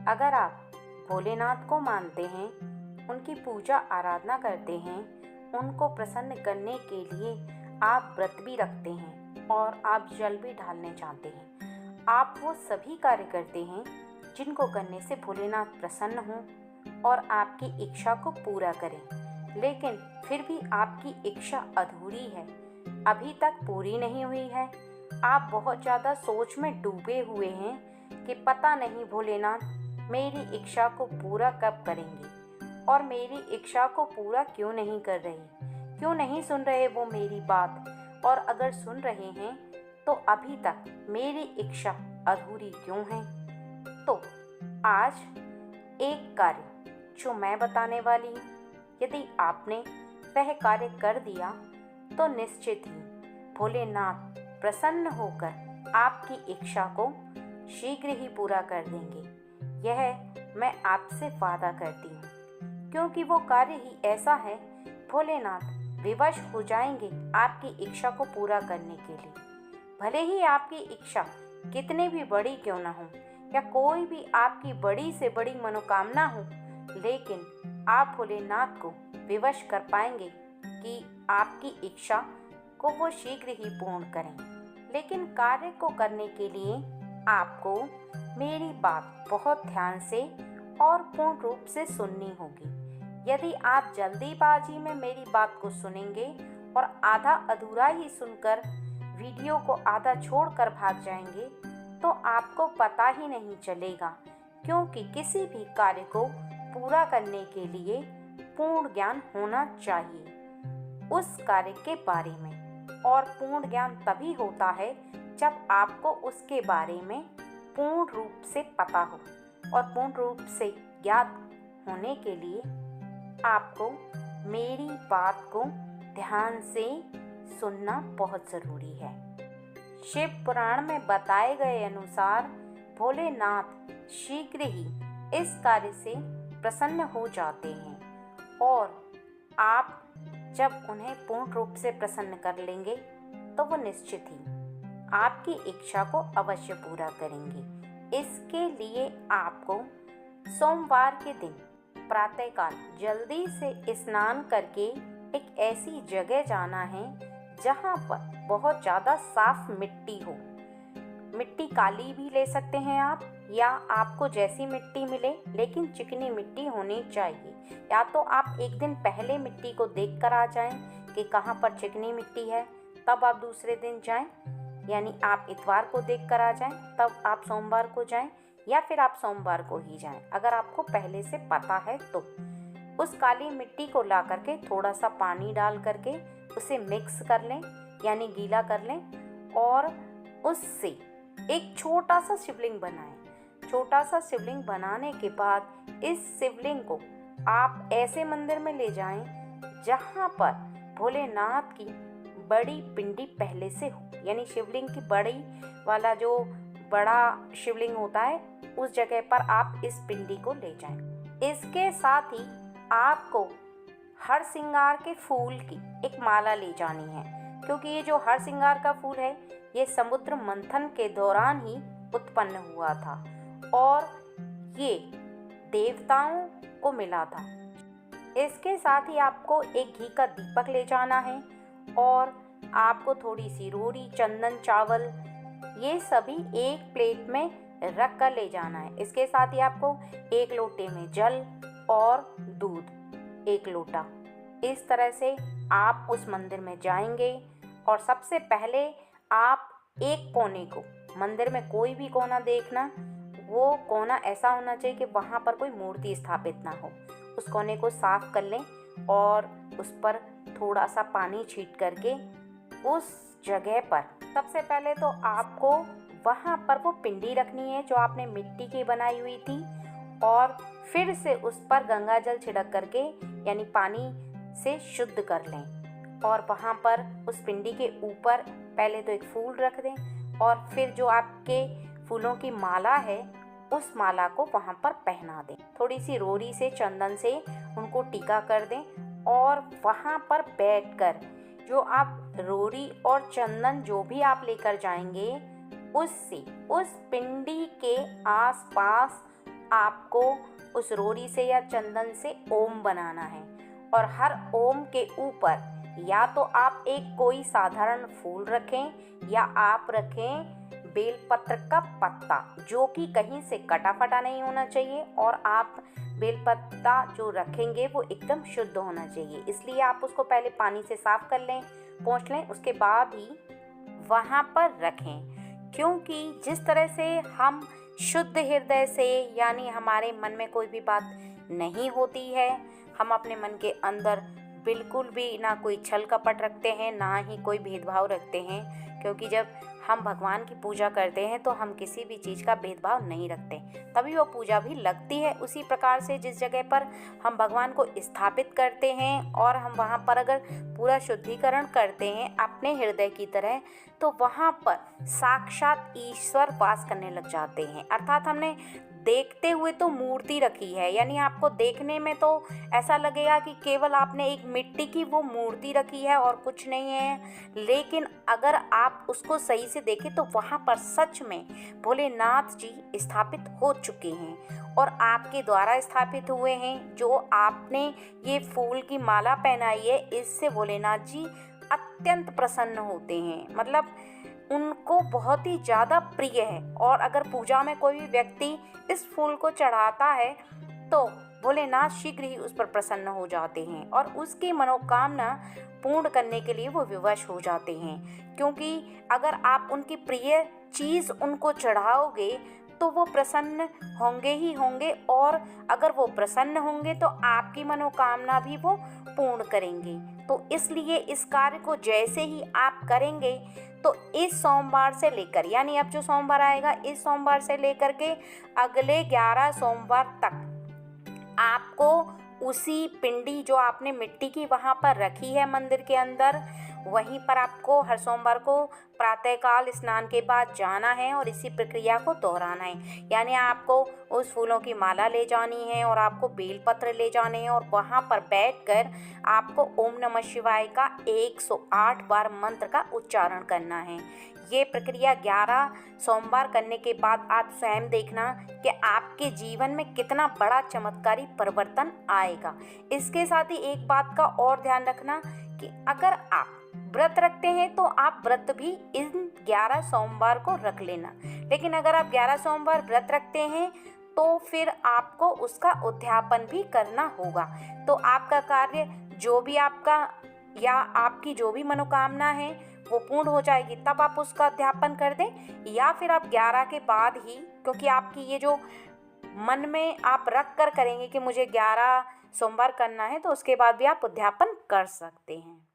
अगर आप भोलेनाथ को मानते हैं, उनकी पूजा आराधना करते हैं, उनको प्रसन्न करने के लिए आप व्रत भी रखते हैं और आप जल भी ढालने चाहते हैं, आप वो सभी कार्य करते हैं जिनको करने से भोलेनाथ प्रसन्न हों और आपकी इच्छा को पूरा करें। लेकिन फिर भी आपकी इच्छा अधूरी है, अभी तक पूरी नहीं हुई है। आप बहुत ज़्यादा सोच में डूबे हुए हैं कि पता नहीं भोलेनाथ मेरी इच्छा को पूरा कब करेंगे और मेरी इच्छा को पूरा क्यों नहीं कर रहे, क्यों नहीं सुन रहे वो मेरी बात, और अगर सुन रहे हैं तो अभी तक मेरी इच्छा अधूरी क्यों है। तो आज एक कार्य जो मैं बताने वाली हूँ, यदि आपने वह कार्य कर दिया तो निश्चित ही भोलेनाथ प्रसन्न होकर आपकी इच्छा को शीघ्र ही पूरा कर देंगे। यह मैं आपसे वादा करती हूँ, क्योंकि वो कार्य ही ऐसा है, भोलेनाथ विवश हो जाएंगे आपकी इच्छा को पूरा करने के लिए। भले ही आपकी इच्छा कितनी भी बड़ी क्यों ना हो या कोई भी आपकी बड़ी से बड़ी मनोकामना हो, लेकिन आप भोलेनाथ को विवश कर पाएंगे कि आपकी इच्छा को वो शीघ्र ही पूर्ण करें। लेकिन कार्य को करने के लिए आपको मेरी बात बहुत ध्यान से और पूर्ण रूप से सुननी होगी। यदि आप जल्दीबाजी में मेरी बात को सुनेंगे और आधा अधूरा ही सुनकर वीडियो को आधा छोड़कर भाग जाएंगे तो आपको पता ही नहीं चलेगा, क्योंकि किसी भी कार्य को पूरा करने के लिए पूर्ण ज्ञान होना चाहिए उस कार्य के बारे में। और पूर्ण ज्ञान तभी होता है जब आपको उसके बारे में पूर्ण रूप से पता हो, और पूर्ण रूप से ज्ञात होने के लिए आपको मेरी बात को ध्यान से सुनना बहुत ज़रूरी है। शिव पुराण में बताए गए अनुसार भोलेनाथ शीघ्र ही इस कार्य से प्रसन्न हो जाते हैं, और आप जब उन्हें पूर्ण रूप से प्रसन्न कर लेंगे तो वो निश्चित ही आपकी इच्छा को अवश्य पूरा करेंगे। इसके लिए आपको सोमवार के दिन प्रातःकाल जल्दी से स्नान करके एक ऐसी जगह जाना है जहाँ पर बहुत ज़्यादा साफ मिट्टी हो। मिट्टी काली भी ले सकते हैं आप, या आपको जैसी मिट्टी मिले, लेकिन चिकनी मिट्टी होनी चाहिए। या तो आप एक दिन पहले मिट्टी को देख कर आ जाएं कि कहाँ पर चिकनी मिट्टी है, तब आप दूसरे दिन जाएं, यानी आप इतवार को देख कर आ जाएं, तब आप सोमवार को जाएं, या फिर आप सोमवार को ही जाएं अगर आपको पहले से पता है तो। उस काली मिट्टी को ला करके थोड़ा सा पानी डाल करके उसे मिक्स कर लें, यानी गीला कर लें, और उससे एक छोटा सा शिवलिंग बनाएं। छोटा सा शिवलिंग बनाने के बाद इस शिवलिंग को आप ऐसे मंदिर में ले जाएं जहां पर भोलेनाथ की बड़ी पिंडी पहले से हो, यानी शिवलिंग की बड़ी वाला जो बड़ा शिवलिंग होता है उस जगह पर आप इस पिंडी को ले जाएं। इसके साथ ही आपको हर श्रृंगार के फूल की एक माला ले जानी है, क्योंकि ये जो हर श्रृंगार का फूल है ये समुद्र मंथन के दौरान ही उत्पन्न हुआ था और ये देवताओं को मिला था। इसके साथ ही आपको एक घी का दीपक ले जाना है, और आपको थोड़ी सी रोड़ी, चंदन, चावल, ये सभी एक प्लेट में रख कर ले जाना है। इसके साथ ही आपको एक लोटे में जल और दूध, एक लोटा, इस तरह से आप उस मंदिर में जाएंगे। और सबसे पहले आप एक कोने को, मंदिर में कोई भी कोना देखना, वो कोना ऐसा होना चाहिए कि वहाँ पर कोई मूर्ति स्थापित ना हो। उस कोने को साफ कर लें और उस पर थोड़ा सा पानी छींट करके उस जगह पर सबसे पहले तो आपको वहाँ पर वो पिंडी रखनी है जो आपने मिट्टी की बनाई हुई थी, और फिर से उस पर गंगा जल छिड़क करके, यानी पानी से शुद्ध कर लें। और वहाँ पर उस पिंडी के ऊपर पहले तो एक फूल रख दें, और फिर जो आपके फूलों की माला है उस माला को वहाँ पर पहना दें। थोड़ी सी रोड़ी से, चंदन से उनको टीका कर दें, और वहाँ पर बैठकर जो आप रोड़ी और चंदन जो भी आप लेकर जाएंगे उससे उस पिंडी के आसपास आपको उस रोड़ी से या चंदन से ओम बनाना है और हर ओम के ऊपर या तो आप एक कोई साधारण फूल रखें या आप रखें बेलपत्र का पत्ता, जो कि कहीं से कटा फटा नहीं होना चाहिए, और आप बेलपत्ता जो रखेंगे वो एकदम शुद्ध होना चाहिए। इसलिए आप उसको पहले पानी से साफ कर लें, पोंछ लें, उसके बाद ही वहाँ पर रखें। क्योंकि जिस तरह से हम शुद्ध हृदय से, यानी हमारे मन में कोई भी बात नहीं होती है, हम अपने मन के अंदर बिल्कुल भी ना कोई छल कपट रखते हैं, ना ही कोई भेदभाव रखते हैं। क्योंकि जब हम भगवान की पूजा करते हैं तो हम किसी भी चीज़ का भेदभाव नहीं रखते, तभी वो पूजा भी लगती है। उसी प्रकार से जिस जगह पर हम भगवान को स्थापित करते हैं और हम वहाँ पर अगर पूरा शुद्धिकरण करते हैं अपने हृदय की तरह, तो वहाँ पर साक्षात ईश्वर वास करने लग जाते हैं। अर्थात हमने देखते हुए तो मूर्ति रखी है, यानी आपको देखने में तो ऐसा लगेगा कि केवल आपने एक मिट्टी की वो मूर्ति रखी है और कुछ नहीं है, लेकिन अगर आप उसको सही से देखें तो वहाँ पर सच में भोलेनाथ जी स्थापित हो चुके हैं और आपके द्वारा स्थापित हुए हैं। जो आपने ये फूल की माला पहनाई है, इससे भोलेनाथ जी अत्यंत प्रसन्न होते हैं, मतलब उनको बहुत ही ज़्यादा प्रिय है। और अगर पूजा में कोई भी व्यक्ति इस फूल को चढ़ाता है तो भोलेनाथ शीघ्र ही उस पर प्रसन्न हो जाते हैं और उसकी मनोकामना पूर्ण करने के लिए वो विवश हो जाते हैं। क्योंकि अगर आप उनकी प्रिय चीज़ उनको चढ़ाओगे तो वो प्रसन्न होंगे ही होंगे, और अगर वो प्रसन्न होंगे तो आपकी मनोकामना भी वो पूर्ण करेंगे। तो इसलिए इस कार्य को जैसे ही आप करेंगे तो इस सोमवार से लेकर, यानी अब जो सोमवार आएगा इस सोमवार से लेकर के अगले 11 सोमवार तक आपको उसी पिंडी जो आपने मिट्टी की वहाँ पर रखी है मंदिर के अंदर, वहीं पर आपको हर सोमवार को प्रातःकाल स्नान के बाद जाना है और इसी प्रक्रिया को दोहराना है। यानी आपको उस फूलों की माला ले जानी है और आपको बेलपत्र ले जाने हैं और वहाँ पर बैठकर आपको ओम नमः शिवाय का 108 बार मंत्र का उच्चारण करना है। ये प्रक्रिया 11 सोमवार करने के बाद आप स्वयं देखना कि आपके जीवन में कितना बड़ा चमत्कारी परिवर्तन आएगा। इसके साथ ही एक बात का और ध्यान रखना कि अगर आप व्रत रखते हैं तो आप व्रत भी इन 11 सोमवार को रख लेना, लेकिन अगर आप 11 सोमवार व्रत रखते हैं तो फिर आपको उसका उद्यापन भी करना होगा। तो आपका कार्य जो भी आपका या आपकी जो भी मनोकामना है वो पूर्ण हो जाएगी, तब आप उसका अध्यापन कर दें, या फिर आप 11 के बाद ही, क्योंकि आपकी ये जो मन में आप रख कर करेंगे कि मुझे 11 सोमवार करना है, तो उसके बाद भी आप अध्यापन कर सकते हैं।